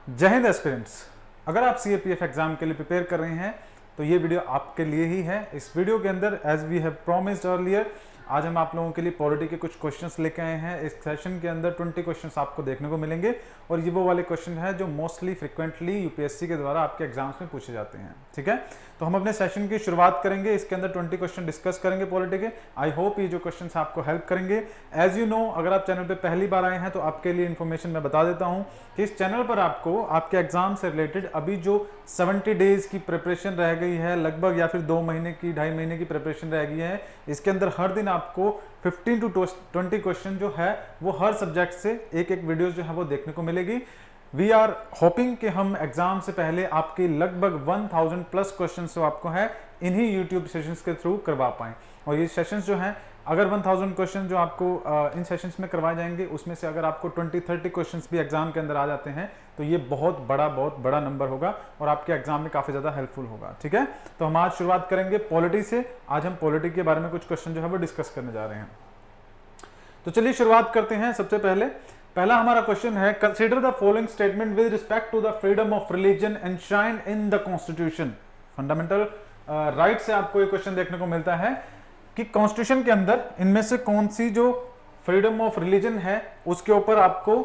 जय हिंद एस्पिरेंट्स। अगर आप सीएपीएफ एग्जाम के लिए प्रिपेयर कर रहे हैं तो ये वीडियो आपके लिए ही है। इस वीडियो के अंदर as we have promised earlier आज हम आप लोगों के लिए पॉलिटी के कुछ क्वेश्चंस लेके आए हैं। इस सेशन के अंदर 20 क्वेश्चंस आपको देखने को मिलेंगे और ये वो वाले क्वेश्चन है जो मोस्टली फ्रिक्वेंटली यूपीएससी के द्वारा आपके एग्जाम्स में पूछे जाते हैं। ठीक है, तो हम अपने सेशन की शुरुआत करेंगे। इसके अंदर 20 क्वेश्चन डिस्कस करेंगे पॉलिटी के। आई होप ये जो क्वेश्चन आपको हेल्प करेंगे। एज यू नो, अगर आप चैनल पर पहली बार आए हैं तो आपके लिए इन्फॉर्मेशन मैं बता देता हूँ कि इस चैनल पर आपको आपके एग्जाम से रिलेटेड अभी जो 70 डेज की प्रिपरेशन रह गई है लगभग, या फिर 2 महीने की 2.5 महीने की प्रिपरेशन रह गई है, इसके अंदर हर दिन आपको 15 to 20 क्वेश्चन जो है वो हर सब्जेक्ट से एक वीडियो जो है वो देखने को मिलेगी। वी आर होपिंग कि हम एग्जाम से पहले आपके लगभग 1000 प्लस क्वेश्चन जो आपको है इन्हीं यूट्यूब सेशंस के थ्रू करवा पाएं। और ये सेशंस जो हैं, अगर 1000 क्वेश्चन जो आपको इन सेशंस में करवाए जाएंगे उसमें से अगर आपको 20-30 क्वेश्चंस भी एग्जाम के अंदर आ जाते हैं तो ये बहुत बड़ा नंबर होगा और आपके एग्जाम में काफी ज्यादा हेल्पफुल होगा। ठीक है, तो हम आज शुरुआत करेंगे पॉलिटी से। आज हम पॉलिटी के बारे में कुछ क्वेश्चन जो है वो डिस्कस करने जा रहे हैं। तो चलिए शुरुआत करते हैं। सबसे पहला हमारा क्वेश्चन है, consider the following statement with respect to the freedom of religion enshrined in the constitution. Fundamental right से आपको ये क्वेश्चन देखने को मिलता है कि कॉन्स्टिट्यूशन के अंदर इनमें से कौन सी जो फ्रीडम ऑफ रिलीजन है उसके ऊपर आपको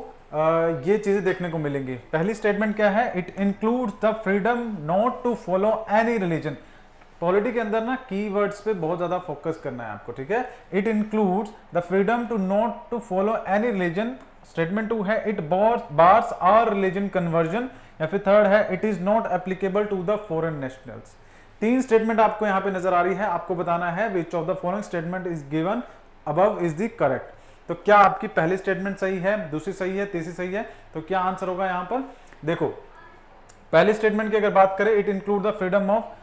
ये चीजें देखने को मिलेंगी। पहली स्टेटमेंट क्या है? It includes the freedom not to follow any religion. Polity के अंदर ना कीवर्ड्स पे बहुत ज्यादा फोकस करना है आपको। ठीक है, it includes the freedom to not to follow any religion. Statement 2 है, it bars our religion conversion. या फिर थर्ड है, it is not applicable to the foreign nationals. 3 statement आपको यहां पे नजर आ रही है। आपको बताना है विच of the following statement is given above is the correct. तो क्या आपकी पहली स्टेटमेंट सही है, दूसरी सही है, तीसरी सही है? तो क्या आंसर होगा यहां पर? देखो, पहली स्टेटमेंट की अगर बात करें, it include the freedom of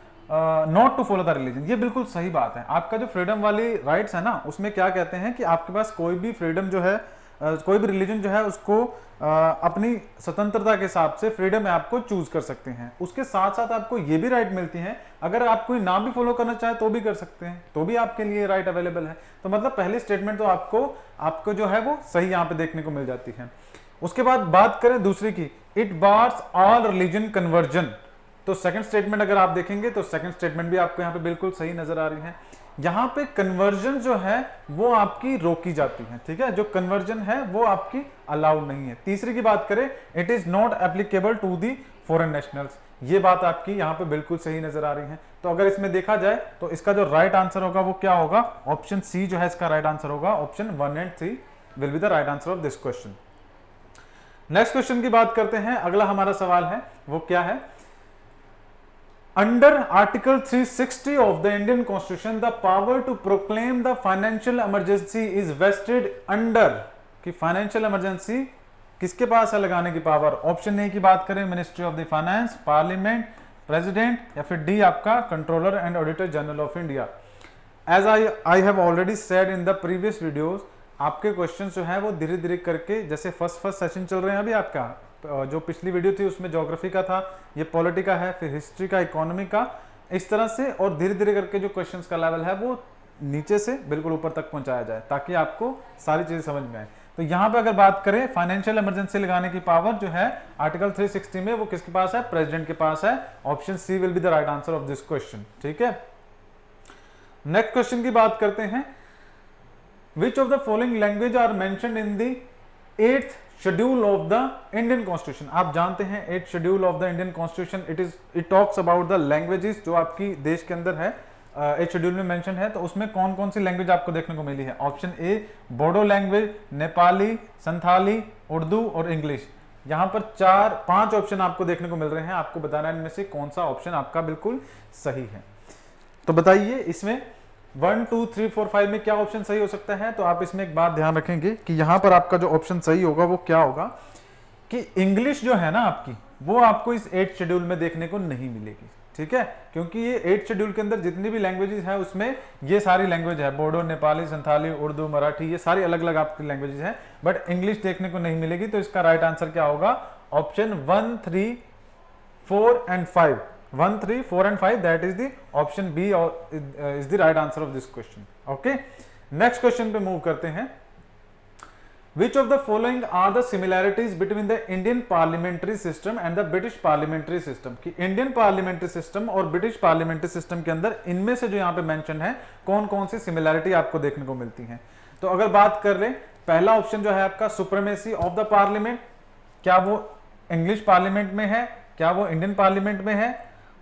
not to follow the religion, ये बिल्कुल सही बात है। आपका जो फ्रीडम वाली राइट्स है ना, उसमें क्या कहते हैं कि आपके पास कोई भी फ्रीडम जो है, कोई भी रिलीजन जो है उसको अपनी स्वतंत्रता के हिसाब से फ्रीडम है, आपको चूज कर सकते हैं। उसके साथ साथ आपको ये भी राइट मिलती है, अगर आप कोई ना भी फॉलो करना चाहे तो भी कर सकते हैं, तो भी आपके लिए राइट अवेलेबल है। तो मतलब पहली स्टेटमेंट तो आपको जो है वो सही यहाँ पे देखने को मिल जाती है। उसके बाद बात करें दूसरी की, it bars all religion conversion. तो सेकंड स्टेटमेंट अगर आप देखेंगे तो सेकंड स्टेटमेंट भी आपको यहाँ पे बिल्कुल सही नजर आ रही है। यहाँ पे कन्वर्जन जो है वो आपकी रोकी जाती है। ठीक है, जो कन्वर्जन है वो आपकी अलाउड नहीं है। तीसरी की बात करें, it is not applicable to the foreign nationals, ये बात आपकी यहाँ पे बिल्कुल सही नजर आ रही है। तो अगर इसमें देखा जाए तो इसका जो राइट आंसर होगा वो क्या होगा? ऑप्शन सी जो है इसका राइट आंसर होगा। Option 1 and 3 will be the right answer of this question. Next question की बात करते हैं। अगला हमारा सवाल है वो क्या है, Under Article 360 of the Indian Constitution, the power to proclaim the financial emergency is vested under। कि फाइनेंशियल इमरजेंसी किसके पास है लगाने की पावर? ऑप्शन ए की बात करें, ministry of the finance, parliament, president, या फिर डी आपका controller and auditor general of India. As I have already said in the previous videos, आपके क्वेश्चन जो है वो धीरे धीरे करके, जैसे फर्स्ट सेशन चल रहे हैं अभी आपका, जो पिछली वीडियो थी उसमें ज्योग्राफी का था, ये पॉलिटी का है, फिर हिस्ट्री का, इकोनॉमी का, इस तरह से, और धीरे धीरे करके जो क्वेश्चंस का लेवल है वो नीचे से बिल्कुल ऊपर तक पहुंचाया जाए ताकि आपको सारी चीजें समझ में आए। तो यहां पे अगर बात करें, फाइनेंशियल इमरजेंसी लगाने की पावर जो है आर्टिकल 360 में वो किसके पास है? प्रेसिडेंट के पास है। Option C will be the right answer of this question. ठीक है, नेक्स्ट क्वेश्चन की बात करते हैं, which of the following language are mentioned in the 8th schedule of the Indian constitution. आप जानते हैं 8th schedule of the Indian constitution, it talks about the languages जो आपकी देश के अंदर है, 8th शेड्यूल में मेंशन है। तो उसमें कौन कौन सी लैंग्वेज आपको देखने को मिली है? Option A Bodo language, Nepali, Santhali, Urdu और इंग्लिश। यहाँ पर 4-5 ऑप्शन आपको देखने को मिल रहे हैं। आपको बताना है इनमें से कौन सा ऑप्शन आपका बिल्कुल सही है। तो बताइए इसमें 1, 2, 3, 4, 5 में क्या ऑप्शन सही हो सकता है? तो आप इसमें एक बात ध्यान रखेंगे कि यहां पर आपका जो ऑप्शन सही होगा वो क्या होगा कि इंग्लिश जो है ना आपकी, वो आपको इस 8th शेड्यूल में देखने को नहीं मिलेगी। ठीक है, क्योंकि ये 8th शेड्यूल के अंदर जितनी भी लैंग्वेजेस है उसमें ये सारी लैंग्वेज है, बोडो, नेपाली, संथाली, उर्दू, मराठी, ये सारी अलग अलग आपकी लैंग्वेजेस है, बट इंग्लिश देखने को नहीं मिलेगी। तो इसका राइट आंसर क्या होगा? Option 1, 3, 4 and 5, 1, 3, 4 and 5, that is the option B is the right answer of this question. Okay, next question पे मूव करते हैं। Which of the following are the similarities between the Indian parliamentary system and the British parliamentary system? कि Indian parliamentary system और British parliamentary system के अंदर इनमें से जो यहाँ पे मेंशन है कौन कौन सी सिमिलैरिटी आपको देखने को मिलती है। तो अगर बात कर ले, पहला ऑप्शन जो है आपका सुप्रीमेसी ऑफ द पार्लियामेंट, क्या वो इंग्लिश पार्लियामेंट में है, क्या वो इंडियन पार्लियामेंट में है।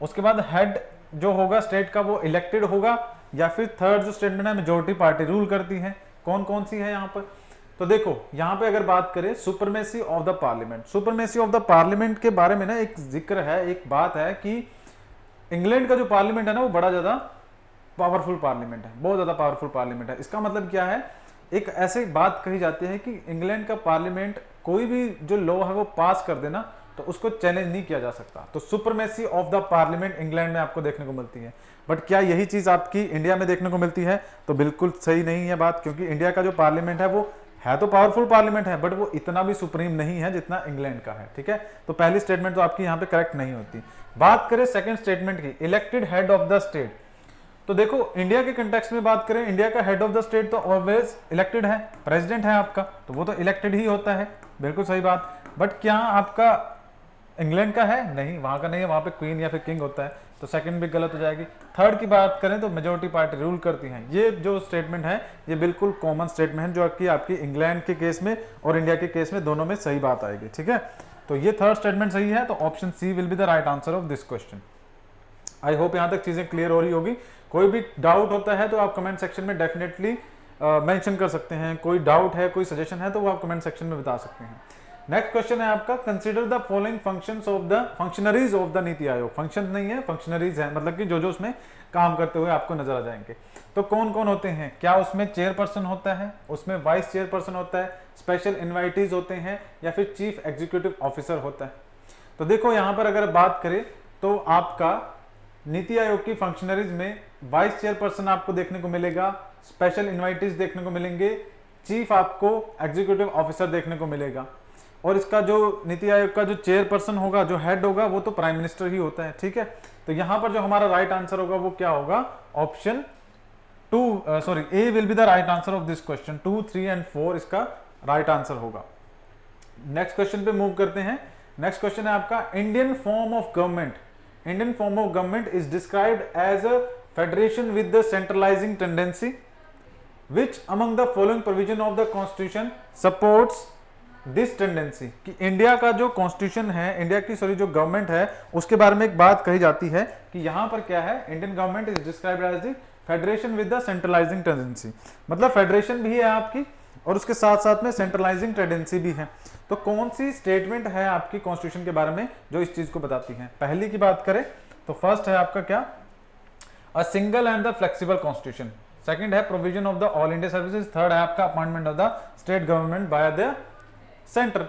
उसके बाद हेड जो होगा स्टेट का वो इलेक्टेड होगा, या फिर थर्ड जो स्टेटमेंट है मेजोरिटी पार्टी रूल करती है। कौन कौन सी है यहाँ पर, तो देखो यहाँ पे अगर बात करें supremacy of the parliament, supremacy of the parliament के बारे में ना एक जिक्र है, एक बात है कि इंग्लैंड का जो पार्लियामेंट है ना वो बड़ा ज्यादा पावरफुल पार्लियामेंट है, बहुत ज्यादा पावरफुल पार्लियामेंट है। इसका मतलब क्या है, एक ऐसी बात कही जाती है कि इंग्लैंड का पार्लियामेंट कोई भी जो लॉ है वो पास कर देना तो उसको चैलेंज नहीं किया जा सकता। तो supremacy of the parliament England में आपको देखने को मिलती है। बट क्या यही चीज आपकी इंडिया में देखने को मिलती है, तो बिल्कुल सही नहीं है बात, क्योंकि इंडिया का जो पार्लियामेंट है वो है तो पावरफुल पार्लियामेंट है, बट वो इतना भी सुप्रीम नहीं है जितना इंग्लैंड का है। ठीक है, तो पहली स्टेटमेंट तो आपकी यहाँ पे करेक्ट नहीं होती। बात करें सेकंड स्टेटमेंट की, elected head of the state, तो देखो इंडिया के कंटेक्स्ट में बात करें, इंडिया का हेड ऑफ द स्टेट तो ऑलवेज इलेक्टेड है, प्रेसिडेंट है आपका, तो वो तो इलेक्टेड ही होता है, बिल्कुल सही बात। बट क्या आपका इंग्लैंड का है, नहीं, वहां का नहीं है, वहां पे क्वीन या फिर किंग होता है, तो सेकंड भी गलत हो जाएगी। थर्ड की बात करें तो मेजोरिटी पार्टी रूल करती है, ये जो स्टेटमेंट है ये बिल्कुल कॉमन स्टेटमेंट है जो कि आपकी इंग्लैंड के केस में और इंडिया के केस में दोनों में सही बात आएगी। ठीक है, तो ये थर्ड स्टेटमेंट सही है, तो option C will be the right answer of this question. I hope यहां तक चीजें क्लियर हो रही होगी। कोई भी डाउट होता है तो आप कमेंट सेक्शन में डेफिनेटली मेंशन कर सकते हैं, कोई डाउट है, कोई सजेशन है तो वो आप कमेंट सेक्शन में बता सकते हैं। नेक्स्ट क्वेश्चन है आपका, consider the following functions of the functionaries of the NITI Aayog. Function नहीं है, फंक्शनरीज है, मतलब कि जो उसमें काम करते हुए आपको नजर आ जाएंगे। तो कौन कौन होते हैं, क्या उसमें चेयरपर्सन होता है, उसमें वाइस चेयरपर्सन होता है, स्पेशल इन्वाइटीज होते हैं, या फिर चीफ एग्जीक्यूटिव ऑफिसर होता है। तो देखो यहां पर अगर बात करें तो आपका नीति आयोग की फंक्शनरीज में वाइस चेयरपर्सन आपको देखने को मिलेगा, स्पेशल इन्वाइटीज देखने को मिलेंगे, चीफ आपको एग्जीक्यूटिव ऑफिसर देखने को मिलेगा, और इसका जो नीति आयोग का जो चेयरपर्सन होगा, जो हेड होगा, वो तो प्राइम मिनिस्टर ही होता है। ठीक है, तो यहां पर जो हमारा राइट आंसर होगा वो क्या होगा, option A will be the right answer of this question. 2, 3 and 4 इसका राइट आंसर होगा। नेक्स्ट क्वेश्चन पे मूव करते हैं। नेक्स्ट क्वेश्चन है आपका, Indian form of government, Indian form of government is described as a federation with the centralizing tendency, which among the following provision of the constitution supports this tendency. कि India का जो constitution है, India की sorry जो government है, उसके बारे में एक बात कही जाती है कि यहां पर क्या है, Indian government is described as the federation with the centralizing tendency, मतलब फेडरेशन भी है आपकी और उसके साथ साथ में सेंट्रलाइजिंग टेंडेंसी भी है। तो कौन सी स्टेटमेंट है आपकी कॉन्स्टिट्यूशन के बारे में जो इस चीज को बताती है। पहली की बात करें तो फर्स्ट है आपका क्या, a single and the flexible constitution, second है provision of the all India services, third है आपका appointment of the state government by the centre.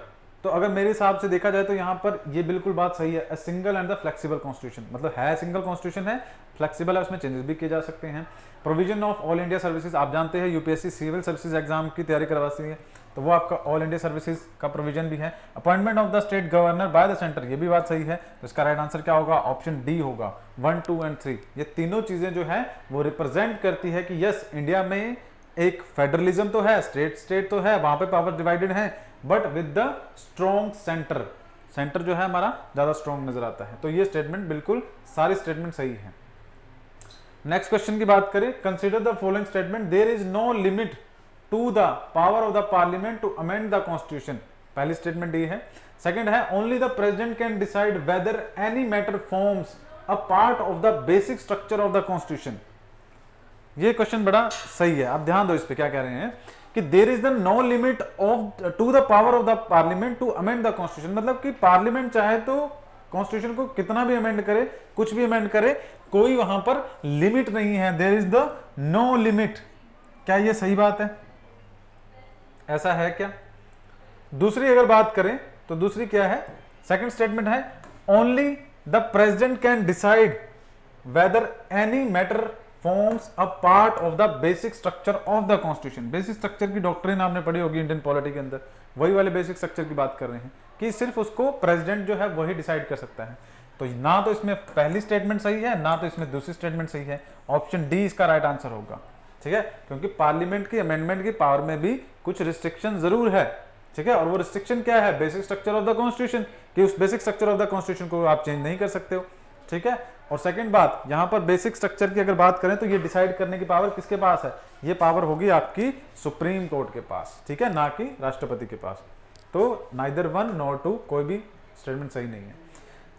तो अगर मेरे हिसाब से देखा जाए तो यहां पर ये बिल्कुल बात सही है, single and the flexible constitution, मतलब है सिंगल कॉन्स्टिट्यूशन है, फ्लेक्सिबल है, उसमें चेंजेस भी किए जा सकते हैं। Provision of all India services, आप जानते हैं यूपीएससी सिविल सर्विसेज एग्जाम की तैयारी करवाती है, तो वो आपका ऑल इंडिया सर्विसेज का प्रोविजन भी है। Appointment of the state governor bye the centre, ये भी बात सही है, तो इसका राइट आंसर क्या होगा, ऑप्शन डी होगा। 1, 2 एंड 3 ये तीनों चीजें जो है वो रिप्रेजेंट करती है कि यस इंडिया में एक फेडरलिज्म तो है, स्टेट तो है, वहां पे पावर डिवाइडेड है, but with the strong centre, centre जो है हमारा ज्यादा स्ट्रॉन्ग नजर आता है। तो ये स्टेटमेंट बिल्कुल सारी स्टेटमेंट सही है। नेक्स्ट क्वेश्चन की बात करें, consider the following statement, there is no limit to the power of the parliament to amend the constitution. पहली स्टेटमेंट ये है। सेकंड है, only the president can decide whether any matter forms a part of the basic structure of the constitution. ये question बड़ा सही है, आप ध्यान दो इस पे क्या कह रहे हैं कि there is the no limit of to the power of the parliament to amend the constitution, मतलब कि पार्लियामेंट चाहे तो कॉन्स्टिट्यूशन को कितना भी अमेंड करे, कुछ भी अमेंड करे, कोई वहां पर लिमिट नहीं है, there is the no limit. क्या ये सही बात है, ऐसा है क्या? दूसरी अगर बात करें तो दूसरी क्या है, सेकंड स्टेटमेंट है, only the president can decide whether any matter forms a part of the basic structure of the constitution. Basic structure की डॉक्ट्रिन आपने पढ़ी होगी इंडियन पॉलिटी के अंदर, वही वाले बेसिक स्ट्रक्चर की बात कर रहे हैं कि सिर्फ उसको प्रेसिडेंट जो है वही डिसाइड कर सकता है। तो ना तो इसमें पहली स्टेटमेंट सही है, ना तो इसमें दूसरी स्टेटमेंट सही है, ऑप्शन डी इसका राइट आंसर होगा। ठीक है, क्योंकि पार्लियामेंट की अमेंडमेंट की पावर में भी कुछ रिस्ट्रिक्शन जरूर है, ठीक है, और वो रिस्ट्रिक्शन क्या है, basic structure of the constitution, कि उस basic structure of the constitution को आप चेंज नहीं कर सकते हो, ठीक है। और सेकंड बात, यहाँ पर बेसिक स्ट्रक्चर की अगर बात करें तो ये डिसाइड करने की पावर किसके पास है, ये पावर होगी आपकी सुप्रीम कोर्ट के पास, ठीक है, ना कि राष्ट्रपति के पास। तो नाइदर 1 नॉर 2, कोई भी स्टेटमेंट सही नहीं है।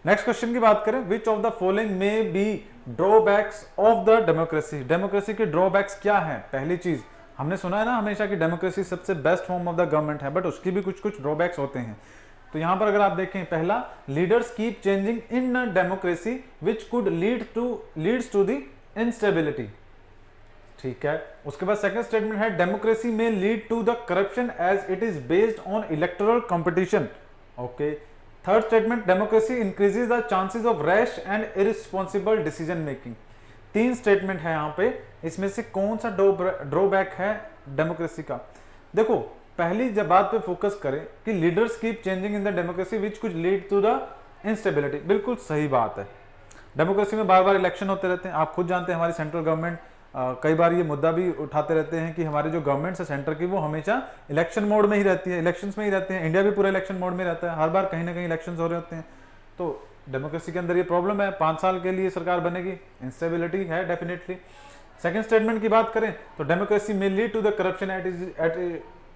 नेक्स्ट क्वेश्चन की बात करें, which of the following may be drawbacks of the democracy, democracy के ड्रॉबैक्स क्या है। पहली चीज, हमने सुना है ना हमेशा कि डेमोक्रेसी सबसे best form of the government है, बट उसकी भी कुछ कुछ ड्रॉबैक्स होते हैं। तो यहां पर अगर आप देखें, पहला, leaders keep changing in a democracy which could leads to the instability, ठीक है। उसके बाद सेकंड स्टेटमेंट है, democracy may lead to the corruption as it is based on electoral competition, okay. Third statement, democracy increases the chances of rash and irresponsible decision making. तीन statement है यहाँ पे, इसमें से कौन सा ड्रॉबैक है डेमोक्रेसी का। देखो, पहली जब बात पे फोकस करें कि leaders keep changing in the democracy which could lead to the instability, बिल्कुल सही बात है। डेमोक्रेसी में बार बार इलेक्शन होते रहते हैं, आप खुद जानते हैं हमारी सेंट्रल गवर्नमेंट कई बार ये मुद्दा भी उठाते रहते हैं कि हमारी जो गवर्नमेंट है सेंटर की, वो हमेशा इलेक्शन मोड में ही रहती है, इलेक्शंस में ही रहते हैं। इंडिया भी पूरा इलेक्शन मोड में रहता है, हर बार कहीं ना कहीं इलेक्शंस हो रहे होते हैं। तो डेमोक्रेसी के अंदर ये प्रॉब्लम है, 5 साल के लिए सरकार बनेगी, इंस्टेबिलिटी है डेफिनेटली। सेकंड स्टेटमेंट की बात करें तो democracy may lead to the corruption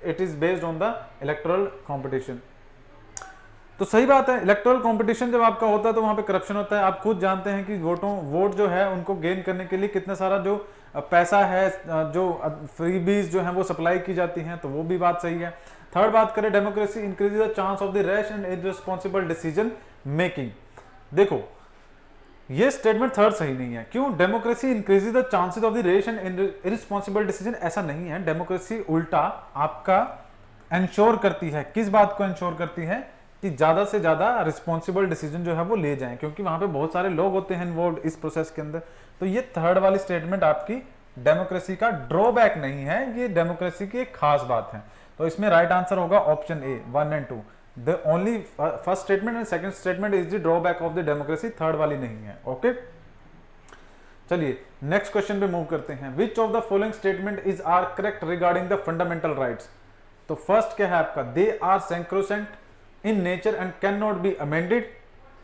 it is based on the electoral competition. तो सही बात है, इलेक्टोरल कंपटीशन जब आपका होता है तो वहां पे करप्शन होता है। आप खुद जानते हैं कि वोट जो है उनको गेन करने के लिए कितना सारा जो पैसा है, जो फ्रीबीज जो है वो सप्लाई की जाती हैं, तो वो भी बात सही है। थर्ड बात करें, democracy increases the chance of the rash and irresponsible decision making. देखो, ये स्टेटमेंट थर्ड सही नहीं है। क्यों? Democracy increases the chances of the rash and irresponsible decision, ऐसा नहीं है। डेमोक्रेसी उल्टा आपका इंश्योर करती है, किस बात को इंश्योर करती है, कि ज्यादा से ज्यादा रिस्पॉन्सिबल डिसीजन जो है वो ले जाएं, क्योंकि वहां पे बहुत सारे लोग होते हैं इन्वॉल्व इस प्रोसेस के अंदर। तो ये थर्ड वाली स्टेटमेंट आपकी डेमोक्रेसी का ड्रॉबैक नहीं है, ये डेमोक्रेसी की एक खास बात है। तो इसमें राइट आंसर होगा option A, 1 and 2। The only first statement and second statement is the drawback of the democracy, third वाली नहीं है। ओके, चलिए नेक्स्ट क्वेश्चन पे मूव करते हैं। Which of the following statement is are correct regarding the fundamental rights. तो first क्या है आपका, they are sacrosanct in nature and cannot be amended.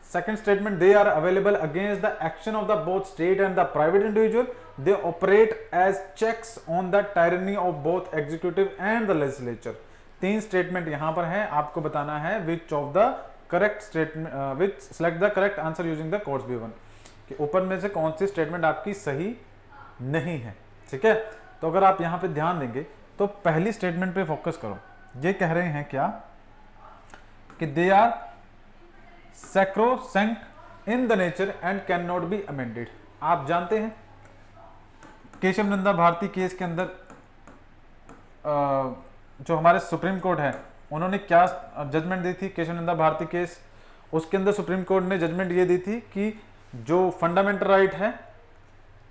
Second statement, they are available against the action of the both state and the private individual. They operate as checks on the tyranny of both executive and the legislature. तीन statement यहां पर है, आपको बताना है which of the correct statement which select the correct answer using the course B1, कि ऊपर में से कौन सी स्टेटमेंट आपकी सही नहीं है। ठीक है, तो अगर आप यहां पे ध्यान देंगे तो पहली स्टेटमेंट पे फोकस करो। ये कह रहे हैं क्या कि they are sacrosanct in the nature and can not be amended. आप जानते हैं केशव नंदा भारती केस के अंदर जो हमारे सुप्रीम कोर्ट है, उन्होंने क्या जजमेंट दी थी। केशव नंदा भारती केस, उसके अंदर सुप्रीम कोर्ट ने जजमेंट ये दी थी कि जो फंडामेंटल राइट है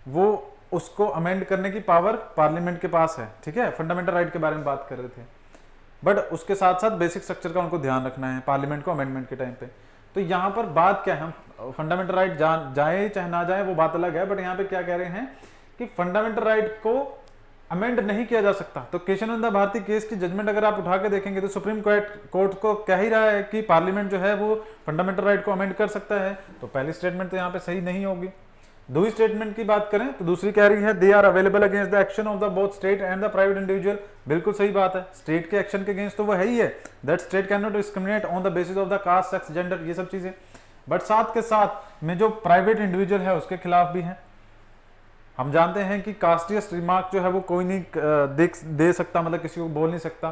वो उसको अमेंड करने की पावर पार्लियामेंट के पास है। ठीक है, फंडामेंटल राइट के बारे में बात कर रहे थे, बट उसके साथ साथ बेसिक स्ट्रक्चर का उनको ध्यान रखना है पार्लियामेंट को अमेंडमेंट के टाइम पे। तो यहाँ पर बात क्या है, हम फंडामेंटल राइट जाए चाहे ना जाए वो बात अलग है, बट यहाँ पे क्या कह रहे हैं कि फंडामेंटल राइट को अमेंड नहीं किया जा सकता। तो केशवानंद भारती केस की जजमेंट अगर आप उठा के देखेंगे तो सुप्रीम कोर्ट को कह ही रहा है कि पार्लियामेंट जो है वो फंडामेंटल राइट को अमेंड कर सकता है। तो पहली स्टेटमेंट तो यहाँ पे सही नहीं होगी। दूसरी स्टेटमेंट की बात करें तो दूसरी कह रही है they are available against the action of the both state and the private individual. बिल्कुल सही बात है, स्टेट के एक्शन के अगेंस्ट तो वो है ही है, that state can not discriminate on the basis of the caste, sex, gender, ये सब चीजें। बट साथ के साथ में जो प्राइवेट इंडिविजुअल है उसके खिलाफ भी है। हम जानते हैं कि कास्टियस रिमार्क जो है वो कोई नहीं दे सकता, मतलब किसी को बोल नहीं सकता।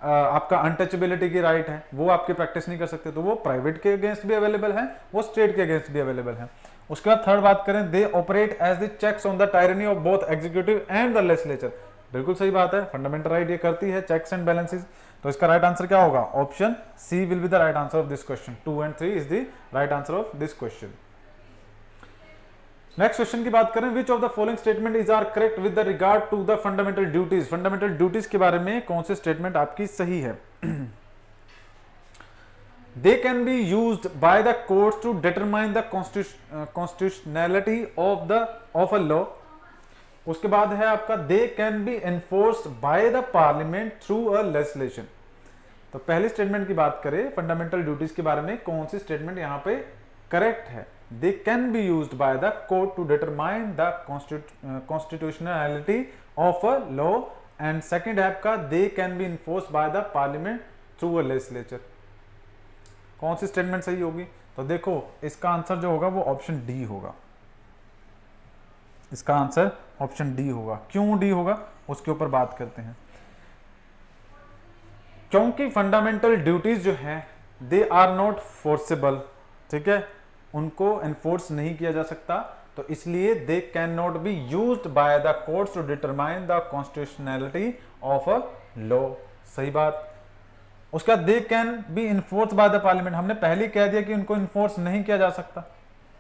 आपका अनटचेबिलिटी की राइट है वो आपके प्रैक्टिस नहीं कर सकते, तो वो प्राइवेट के अगेंस्ट भी अवेलेबल है, वो स्टेट के अगेंस्ट भी अवेलेबल है। उसके बाद थर्ड बात करें, they operate as the checks on the tyranny of both executive and the legislature. बिल्कुल सही बात है, फंडामेंटल राइट ये करती है चेक्स एंड बैलेंसेस। तो इसका राइट आंसर क्या होगा? Option C will be the right answer of this question. 2 and 3 is the right answer of this question. Next question की बात करें, which of the following statement is are correct with the regard to the fundamental duties. Fundamental duties के बारे में कौन सी statement आपकी सही है? They can be used by the courts to determine the constitutionality of a law. उसके बाद है आपका they can B enforced bye the parliament through a legislation. तो पहली स्टेटमेंट की बात करें फंडामेंटल ड्यूटीज के बारे में, कौन सी स्टेटमेंट यहां पे करेक्ट है? They can be used by the court to determine the constitutionality of a law, and second है आपका they can be enforced by the parliament through a legislature. कौन सी स्टेटमेंट सही होगी? तो देखो इसका आंसर जो होगा वो ऑप्शन डी होगा। इसका आंसर ऑप्शन डी होगा। क्यों डी होगा उसके ऊपर बात करते हैं। क्योंकि फंडामेंटल ड्यूटीज जो है दे आर नॉट फोर्सेबल, ठीक है, उनको एनफोर्स नहीं किया जा सकता, तो इसलिए they can not be used by the courts to determine the constitutionality of a law. सही बात। उसका they can be enforce by the parliament, हमने पहले कह दिया कि उनको इन्फोर्स नहीं किया जा सकता,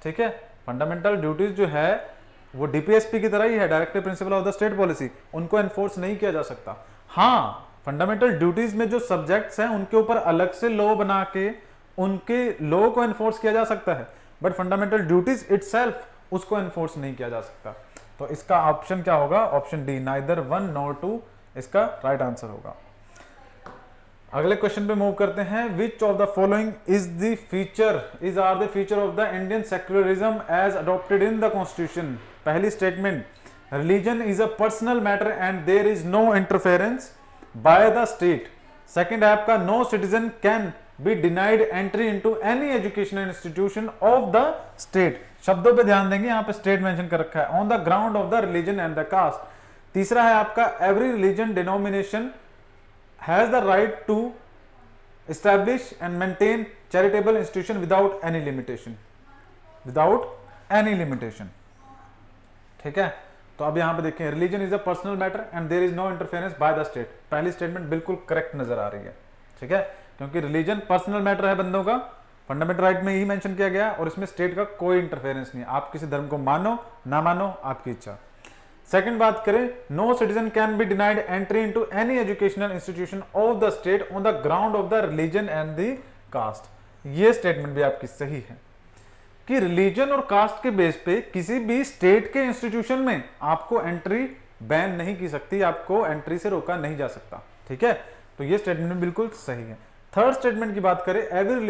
ठीक है। फंडामेंटल ड्यूटीज जो है वो डीपीएसपी की तरह ही है, directive principle of the state policy, उनको एनफोर्स नहीं किया जा सकता। हाँ, फंडामेंटल ड्यूटीज में जो सब्जेक्ट्स हैं उनके ऊपर अलग से लॉ बना के उनके लॉ को एनफोर्स किया जा सकता है, बट फंडामेंटल ड्यूटीज इटसेल्फ उसको एनफोर्स नहीं किया जा सकता। तो इसका ऑप्शन क्या होगा? ऑप्शन डी, नाइदर 1 नॉर 2 इसका राइट आंसर होगा। अगले क्वेश्चन पे मूव करते हैं। Which of the following is the feature is are the feature of the Indian secularism as adopted in the constitution? पहली statement, religion is a personal matter and there is no interference by the state. Second है आपका no citizen can be denied entry into any educational institution of the state. शब्दों पे ध्यान देंगे, यहां पे state mention कर रखा है, on the ground of the religion and the caste. तीसरा है आपका every religion denomination has the right to establish and maintain charitable institution without any limitation, without any limitation, ठीक है। तो अब यहां पे देखें, religion is a personal matter and there is no interference by the state. पहली statement बिल्कुल correct नजर आ रही है, ठीक है, क्योंकि रिलीजन पर्सनल मैटर है बंदों का, फंडामेंटल राइट में ही मेंशन किया गया, और इसमें स्टेट का कोई इंटरफेरेंस नहीं है। आप किसी धर्म को मानो ना मानो आपकी इच्छा। सेकंड बात करें, no citizen can be denied entry into any educational institution of the state on the ground of the religion and the caste. ये स्टेटमेंट भी आपकी सही है कि रिलीजन और कास्ट के बेस पे किसी भी स्टेट के इंस्टीट्यूशन में आपको एंट्री बैन नहीं की सकती, आपको एंट्री से रोका नहीं जा सकता, ठीक है। तो ये स्टेटमेंट बिल्कुल सही है। थर्ड स्टेटमेंट की बात करें, every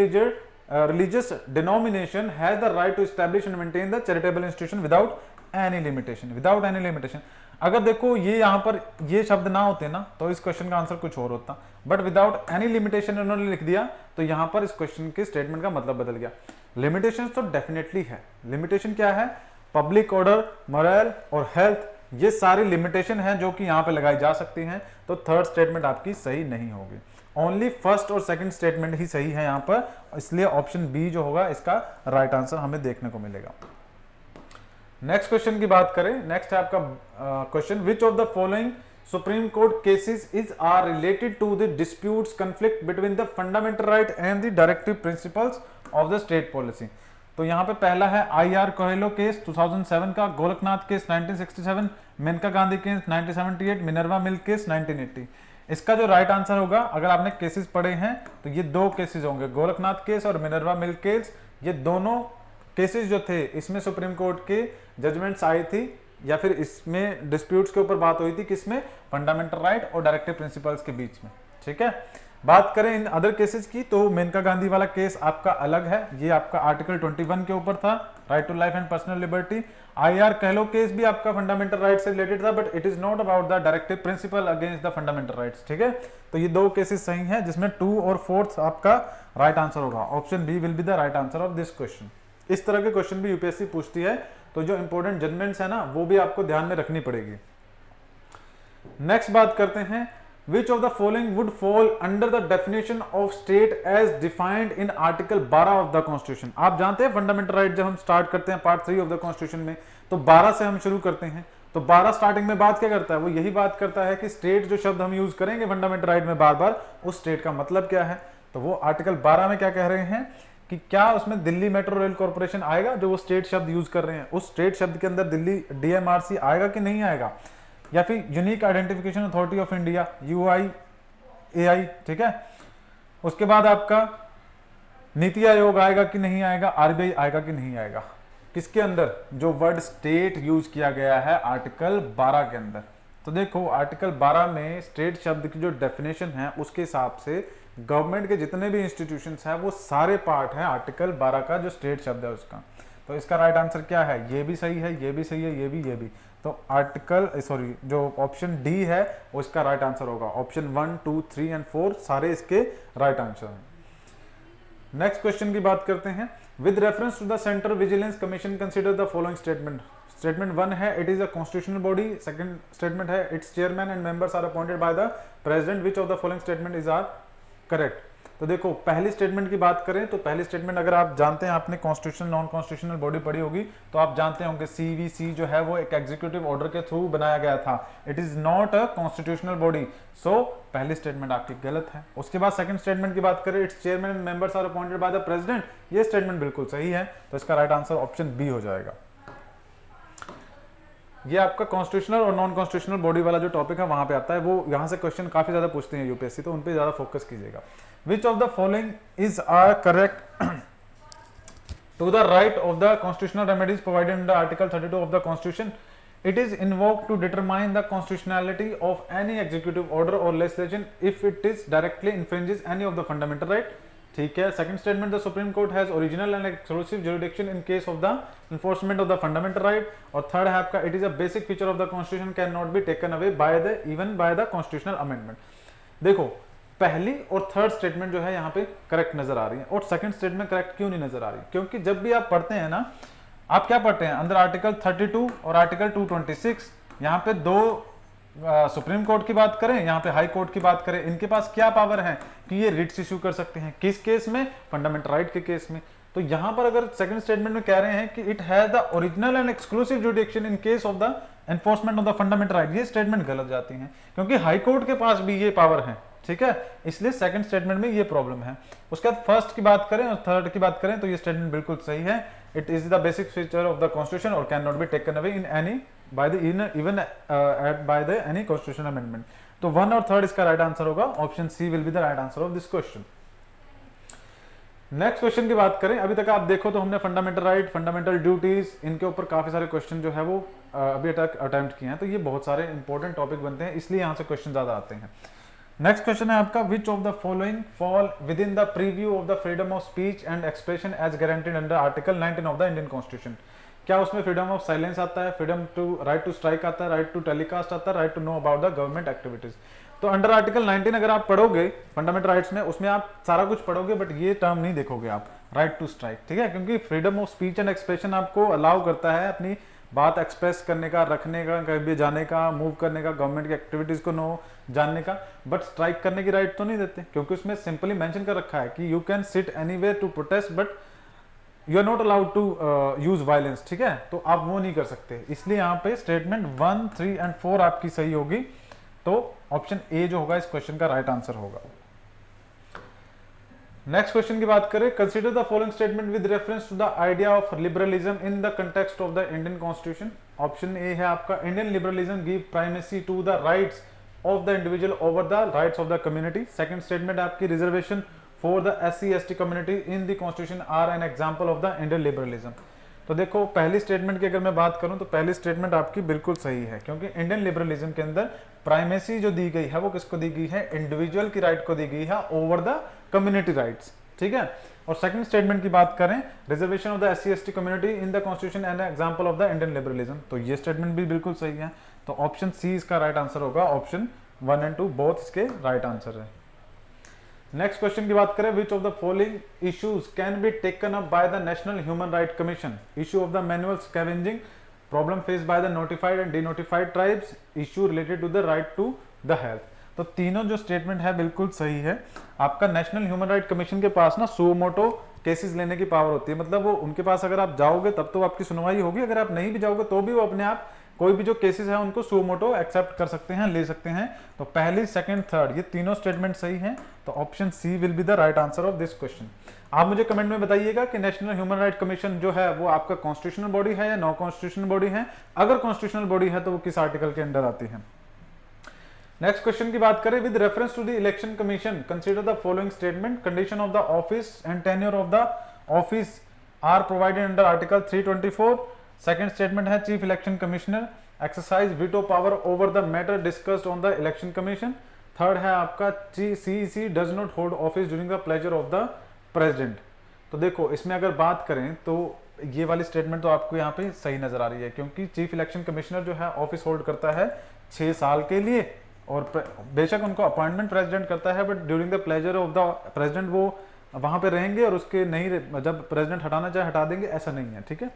religious denomination has the right to establish and maintain the charitable institution without any limitation, without any limitation। अगर देखो ये यहाँ पर ये शब्द ना होते ना तो इस क्वेश्चन का आंसर कुछ और होता, बट विदाउट एनी लिमिटेशन उन्होंने लिख दिया, तो यहाँ पर इस क्वेश्चन के स्टेटमेंट का मतलब बदल गया। लिमिटेशन तो डेफिनेटली है। लिमिटेशन क्या है? पब्लिक ऑर्डर, मोरल और हेल्थ, ये सारी लिमिटेशन है जो कि यहाँ पे लगाई जा सकती हैं। तो थर्ड स्टेटमेंट आपकी सही नहीं होगी, ओनली फर्स्ट और सेकंड स्टेटमेंट ही सही है यहाँ पर, इसलिए ऑप्शन बी जो होगा इसका राइट आंसर हमें देखने को मिलेगा। नेक्स्ट क्वेश्चन की बात करें, नेक्स्ट है आपका question, which of the following supreme court cases is are related to the disputes conflict between the fundamental right and the directive principles of the state policy? तो यहाँ पे पहला है IR कोहेलो केस 2007 का, Gorakhnath case 1967, Maneka Gandhi case 1978, Minerva Mills case 1980। इसका जो right answer होगा, अगर आपने केसेस पढ़े हैं तो ये दो केसेस होंगे, गोरखनाथ केस और मिनर्वा मिल्क केस। ये दोनों केसेस जो थे इसमें सुप्रीम कोर्ट के जजमेंट्स आई थी, या फिर इसमें डिस्प्यूट्स के ऊपर बात हुई थी, किसमें? फंडामेंटल राइट और डायरेक्टिव प्रिंसिपल्स के बीच में, ठीक है। बात करें इन अदर केसेस की, तो मेनका गांधी वाला केस आपका अलग है, ये आपका आर्टिकल 21 के ऊपर था, right to life and personal liberty. IR Coelho case भी आपका फंडामेंटल राइट से रिलेटेड था, but it is not about the directive principle against the fundamental rights, ठीक है। तो ये दो केसेस सही हैं, जिसमें 2 और 4 आपका राइट आंसर होगा। Option B will be the right answer of this question. इस तरह के क्वेश्चन भी यूपीएससी पूछती है, तो जो इंपॉर्टेंट जजमेंट्स है ना वो भी आपको ध्यान में रखनी पड़ेगी। नेक्स्ट बात करते हैं, Which of the following would fall under the definition of state as defined in Article 12 of the Constitution? आप जानते हैं फंडामेंटल राइट जब हम स्टार्ट करते हैं पार्ट 3 ऑफ द कॉन्स्टिट्यूशन में, तो 12 से हम शुरू करते हैं। तो 12 स्टार्टिंग में बात क्या करता है? वो यही बात करता है कि स्टेट जो शब्द हम यूज करेंगे फंडामेंटल राइट में बार बार, उस स्टेट का मतलब क्या है। तो वो आर्टिकल 12 में क्या कह रहे हैं कि क्या उसमें दिल्ली मेट्रो रेल कॉर्पोरेशन आएगा, जो वो स्टेट शब्द यूज कर रहे हैं, उस स्टेट शब्द के अंदर दिल्ली DMRC आएगा कि नहीं आएगा, या फिर unique identification authority of India UIAI, ठीक है। उसके बाद आपका नीति आयोग आएगा कि नहीं आएगा, RBI आएगा कि नहीं आएगा, किसके अंदर, जो वर्ड स्टेट यूज किया गया है आर्टिकल 12 के अंदर। तो देखो आर्टिकल 12 में स्टेट शब्द की जो डेफिनेशन है उसके हिसाब से गवर्नमेंट के जितने भी इंस्टीट्यूशंस हैं वो सारे पार्ट हैं आर्टिकल 12 का, जो स्टेट शब्द है उसका। तो इसका राइट आंसर क्या है, ये भी सही है, ये भी सही है, ये भी। तो आर्टिकल सॉरी जो ऑप्शन डी है उसका राइट आंसर होगा। ऑप्शन 1, 2, 3 एंड 4 सारे इसके राइट आंसर हैं। नेक्स्ट क्वेश्चन की बात करते हैं। With reference to the central vigilance commission consider the following statement. Statement 1 है it is a constitutional body. Second statement है its chairman and members are appointed by the president. Which of the following statement is are correct. तो देखो पहली statement की बात करें तो पहली स्टेटमेंट अगर आप जानते हैं, आपने कॉन्स्टिट्यूशनल नॉन कॉन्स्टिट्यूशनल बॉडी पढ़ी होगी तो आप जानते होंगे सीवीसी जो है वो एक एग्जीक्यूटिव ऑर्डर के थ्रू बनाया गया था। It is not a constitutional body. So पहली स्टेटमेंट आपकी गलत है। उसके बाद सेकंड स्टेटमेंट की बात करें it's chairman and members are appointed by the president, ये स्टेटमेंट बिल्कुल सही है। तो इसका राइट आंसर ऑप्शन बी हो जाएगा। ये आपका कॉन्स्टिट्यूशनल और नॉन कॉन्स्टिट्यूशनल बॉडी वाला जो टॉपिक है वहां पे आता है, वो यहां से क्वेश्चन काफी ज्यादा पूछते हैं यूपीएससी, तो उन पे ज्यादा फोकस कीजिएगा। Which of the following is correct to the right of the constitutional remedies provided in the Article 32 of the Constitution? It is invoked to determine the constitutionality of any executive order or legislation if it is directly infringes any of the fundamental right. ठीक है। Second statement, the Supreme Court has original and exclusive jurisdiction in case of the enforcement of the fundamental right. और third है आपका it is a basic feature of the Constitution cannot be taken away by the even by the constitutional amendment. देखो पहली और third statement जो है यहाँ पे करेक्ट नजर आ रही है, और सेकंड स्टेटमेंट करेक्ट क्यों नहीं नजर आ रही, क्योंकि जब भी आप पढ़ते हैं ना, आप क्या पढ़ते हैं अंदर आर्टिकल 32 और आर्टिकल 226, यहाँ पे दो सुप्रीम कोर्ट की बात करें, यहाँ पे हाई कोर्ट की बात करें, इनके पास क्या पावर है कि ये रिट्स इश्यू कर सकते हैं। किस केस में, फंडामेंटल राइट के केस में। तो यहाँ पर अगर सेकंड स्टेटमेंट में कह रहे हैं कि it has the original and exclusive जुडिक्शन in case of the enforcement of the fundamental right, ये स्टेटमेंट गलत जाती है, क्योंकि हाई कोर्ट के पास भी ये पावर है। ठीक है, इसलिए सेकंड स्टेटमेंट में ये प्रॉब्लम है। उसके बाद फर्स्ट की बात करें और थर्ड की बात करें तो ये स्टेटमेंट बिल्कुल सही है। It is the basic feature of the constitution और can not be taken away in any by the even at by the any constitutional amendment. तो 1 और 3 इसका राइट आंसर होगा। Option C will be the right answer of this question. Next question की बात करें, अभी तक आप देखो तो हमने फंडामेंटल राइट, फंडामेंटल ड्यूटीज, इनके ऊपर काफी सारे क्वेश्चन जो है वो अभी तक अटेम्प्ट किए हैं। तो ये बहुत सारे इंपॉर्टेंट टॉपिक बनते हैं, इसलिए यहाँ से क्वेश्चन ज्यादा आते हैं। नेक्स्ट क्वेश्चन है आपका, which of the following fall within the preview of the freedom of speech and expression as guaranteed under article 19 of the Indian constitution. क्या उसमें फ्रीडम ऑफ साइलेंस आता है, freedom to right to strike आता है, right to telecast आता है, right to know about the government activities. तो under article 19 अगर आप पढ़ोगे फंडामेंटल राइट्स में, उसमें आप सारा कुछ पढ़ोगे बट ये टर्म नहीं देखोगे आप, राइट टू स्ट्राइक। ठीक है, क्योंकि freedom of speech and expression आपको अलाउ करता है अपनी बात एक्सप्रेस करने का, रखने का, कहीं भी जाने का, मूव करने का, गवर्नमेंट की एक्टिविटीज को नो जानने का, बट स्ट्राइक करने की राइट तो नहीं देते, क्योंकि उसमें सिंपली मेंशन कर रखा है कि you can sit anywhere to protest but you are not allowed to use violence. ठीक है, तो आप वो नहीं कर सकते, इसलिए यहाँ पे स्टेटमेंट 1, 3 एंड 4 आपकी सही होगी। तो ऑप्शन ए जो होगा इस क्वेश्चन का राइट आंसर होगा। नेक्स्ट क्वेश्चन की बात करें, consider the following statement with reference to the idea of liberalism in the context of the Indian constitution. Option A है आपका, Indian liberalism give primacy to the rights of the individual over the rights of the community. Second statement आपकी, reservation for the SC/ST community in the constitution are an example of the Indian liberalism. तो देखो पहली statement की अगर मैं बात करूं तो पहली स्टेटमेंट आपकी बिल्कुल सही है, क्योंकि इंडियन लिबरलिज्म के अंदर प्राइमेसी जो दी गई है वो किसको दी गई है, इंडिविजुअल की राइट को दी गई है ओवर द कम्युनिटी राइट्स। ठीक है, और सेकंड स्टेटमेंट की बात करें, reservation of the SC/ST community in the constitution and example of the Indian liberalism. तो ये स्टेटमेंट भी बिल्कुल सही है। तो ऑप्शन सी इसका राइट आंसर होगा। ऑप्शन 1 एंड 2 बोथ इसके राइट आंसर है। नेक्स्ट क्वेश्चन की बात करें, which of the following issues can be taken up by the national human right commission. Issue of the manual scavenging, problem faced by the notified and denotified tribes, issue related to the right to the health. तो तीनों जो statement है बिल्कुल सही है। आपका national human right commission के पास ना सो मोटो केसेस लेने की पावर होती है, मतलब वो उनके पास अगर आप जाओगे तब तो आपकी सुनवाई होगी, अगर आप नहीं भी जाओगे तो भी वो अपने आप कोई भी जो केसेस है उनको सो मोटो एक्सेप्ट कर सकते हैं, ले सकते हैं। तो पहली, सेकंड, थर्ड ये तीनों स्टेटमेंट सही हैं। तो option C will be the right answer of this question. आप मुझे कमेंट में बताइएगा कि नेशनल ह्यूमन राइट कमीशन जो है वो आपका कॉन्स्टिट्यूशनल बॉडी है या नॉन कॉन्स्टिट्यूशनल बॉडी है। अगर कॉन्स्टिट्यूशनल बॉडी है तो वो किस आर्टिकल के अंडर आती है। नेक्स्ट क्वेश्चन की बात करें, with reference to the election commission consider the following statement, condition of the office and tenure of the office are provided under article 324। Second statement है chief election commissioner exercise veto power over the matter discussed on the election commission. Third है आपका CEC does not hold office during the pleasure of the president. तो देखो इसमें अगर बात करें तो ये वाली स्टेटमेंट तो आपको यहाँ पे सही नजर आ रही है, क्योंकि चीफ इलेक्शन कमिश्नर जो है ऑफिस होल्ड करता है 6 साल के लिए, और बेशक उनको अपॉइंटमेंट प्रेसिडेंट करता है, but during the pleasure of the president वो वहां पे रहेंगे और उसके नहीं, जब प्रेसिडेंट हटाना चाहे हटा देंगे, ऐसा नहीं है, ठीक है।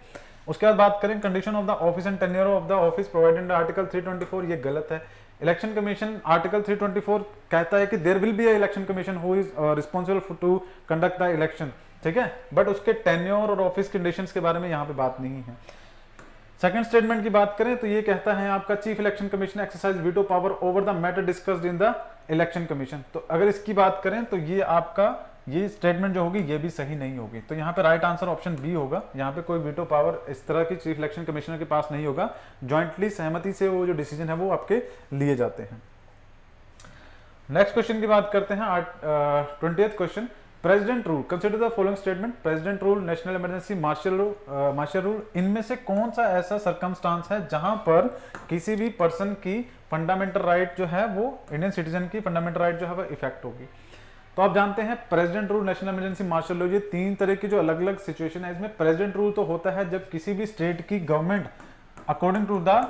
उसके बाद बात करें condition of the office and tenure of the office provided under article 324, ये गलत है। इलेक्शन कमीशन आर्टिकल 324 कहता है कि there will be a election commission who is responsible to conduct the election, ठीक है, बट उसके टेन्योर और ऑफिस कंडीशंस के बारे में यहाँ पे बात नहीं है। सेकंड स्टेटमेंट की बात करें तो ये कहता है आपका chief election commission exercise veto power over the matter discussed in the election commission. तो अगर इसकी बात करें तो ये आपका ये स्टेटमेंट जो होगी ये भी सही नहीं होगी, तो यहाँ पे राइट आंसर ऑप्शन बी होगा। यहाँ पे कोई वीटो पावर इस तरह की चीफ इलेक्शन कमिश्नर के पास नहीं होगा, ज्वाइंटली सहमति से वो जो डिसीजन है वो आपके लिए जाते हैं। नेक्स्ट क्वेश्चन की बात करते हैं 20th question, president rule consider the following statement, president rule, national emergency, martial rule, इनमें से कौन सा ऐसा सरकमस्टांस है जहां पर किसी भी पर्सन की फंडामेंटल राइट जो है वो, इंडियन सिटीजन की फंडामेंटल राइट जो है वो इफेक्ट होगी। तो आप जानते हैं president rule, national emergency, martial law, ये 3 तरह की जो अलग अलग सिचुएशन है। इसमें प्रेसिडेंट रूल तो होता है जब किसी भी स्टेट की government according to the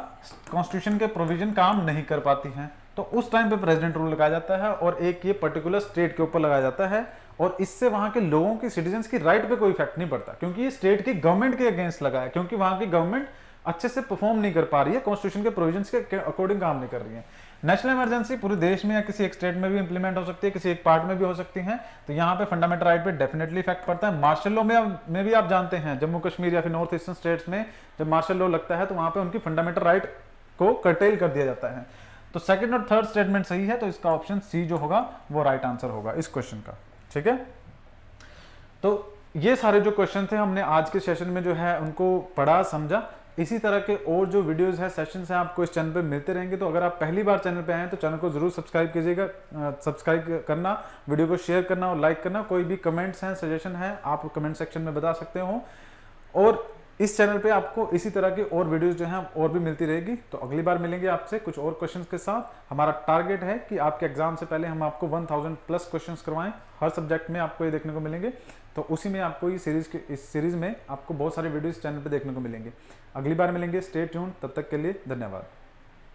constitution के प्रोविजन काम नहीं कर पाती है, तो उस टाइम पे प्रेसिडेंट रूल लगाया जाता है, और एक ये पर्टिकुलर स्टेट के ऊपर लगाया जाता है, और इससे वहां के लोगों की, सिटीजन्स की राइट पे कोई इफेक्ट नहीं पड़ता, क्योंकि ये स्टेट की गवर्नमेंट के अगेंस्ट लगा है, क्योंकि वहां की गवर्नमेंट अच्छे से परफॉर्म नहीं कर पा रही है, कॉन्स्टिट्यूशन के प्रोविजंस के अकॉर्डिंग काम नहीं कर रही है। नेशनल इमरजेंसी पूरे देश में या किसी एक स्टेट में भी इंप्लीमेंट हो सकती है, किसी एक पार्ट में भी हो सकती है, तो यहाँ पे फंडामेंटल राइट पे डेफिनेटली इफेक्ट पड़ता है। मार्शल लॉ में भी आप जानते हैं जम्मू कश्मीर या फिर नॉर्थ ईस्टर्न स्टेट्स में जब मार्शल लॉ लगता है तो वहां पे उनकी फंडामेंटल राइट को कर्टेल कर दिया जाता है। तो सेकंड और थर्ड स्टेटमेंट सही है, तो इसका ऑप्शन सी जो होगा वो राइट आंसर होगा इस क्वेश्चन का, ठीक है। तो ये सारे जो क्वेश्चन थे हमने आज के सेशन में जो है उनको पढ़ा समझा। इसी तरह के और जो वीडियोस है, सेशंस हैं, आपको इस चैनल पे मिलते रहेंगे। तो अगर आप पहली बार चैनल पे आए हैं तो चैनल को जरूर सब्सक्राइब कीजिएगा, सब्सक्राइब करना, वीडियो को शेयर करना और लाइक करना। कोई भी कमेंट्स हैं, सजेशन है, आप कमेंट सेक्शन में बता सकते हो। और इस चैनल पे आपको इसी तरह की और वीडियोस जो हैं और भी मिलती रहेगी। तो अगली बार मिलेंगे आपसे कुछ और क्वेश्चंस के साथ। हमारा टारगेट है कि आपके एग्जाम से पहले हम आपको 1000+ क्वेश्चंस करवाएं, हर सब्जेक्ट में आपको ये देखने को मिलेंगे। तो उसी में आपको ये इस सीरीज में आपको बहुत सारे वीडियोस चैनल पे देखने को मिलेंगे। अगली बार मिलेंगे, स्टे ट्यून्ड, तब तक के लिए धन्यवाद।